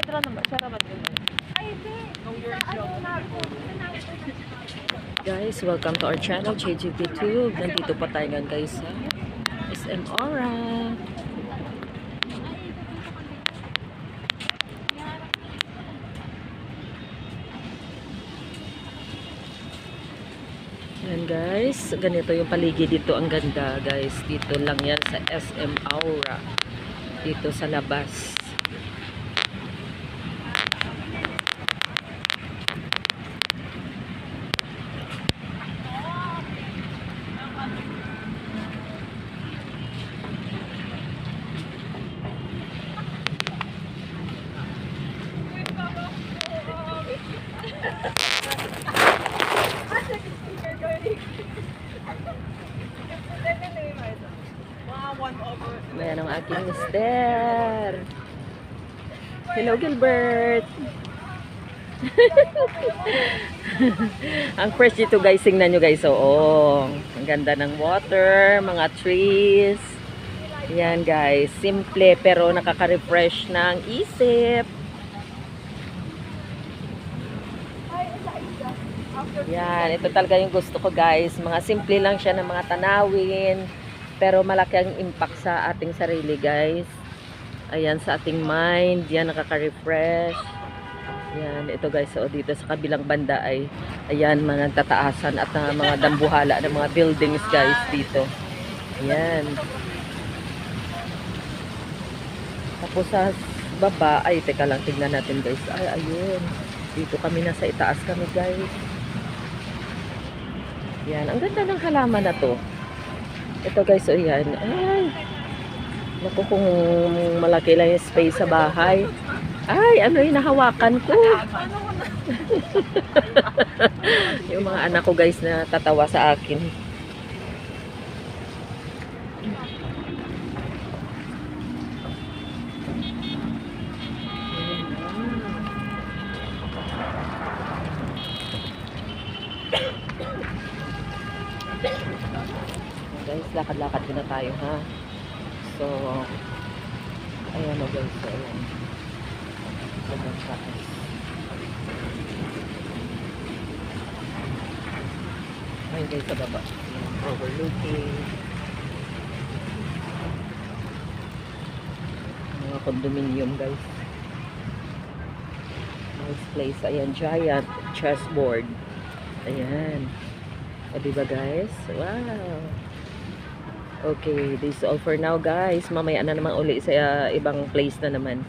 Dra naman, siya naman din. Guys, welcome to our channel, JGP Tube. Nandito pa tayo ngayon guys sa SM Aura. Yan guys, ganito yung paligid dito. Ang ganda guys. Dito lang yan sa SM Aura. Dito sa labas. Ayan ang aking mister. Hello, Gilbert. Ang fresh dito guys, tingnan nyo guys. Oo, ang ganda ng water, mga trees. Yan guys, simple pero nakaka-refresh ng isip. Yan, ito talaga yung gusto ko guys. Mga simple lang siya ng mga tanawin. Pero malaki ang impact sa ating sarili guys. Ayan, sa ating mind. Yan, nakaka-refresh. Yan, ito guys. So, dito sa kabilang banda ay, ayan, mga tataasan at mga dambuhala ng mga buildings guys dito. Ayan. Tapos sa baba, ay, teka lang, tignan natin guys. Ay, ayun. Dito kami, nasa itaas kami guys. Yan, ang ganda ng halaman na to. Ito guys, so yan. Ay, naku, kung malaki lang yung space sa bahay. Ay, ano yung nahawakan ko? Yung mga anak ko guys na tatawa sa akin. Guys, lakad-lakad muna tayo ha. So, ayan o guys. So, ayan. Ayan guys sa baba. Overlooking. Mga condominium guys. Nice place. Ayan, giant chessboard. Ayan. O diba guys? Wow! Okay, this is all for now guys. Mamaya na naman uli sa ibang place na naman.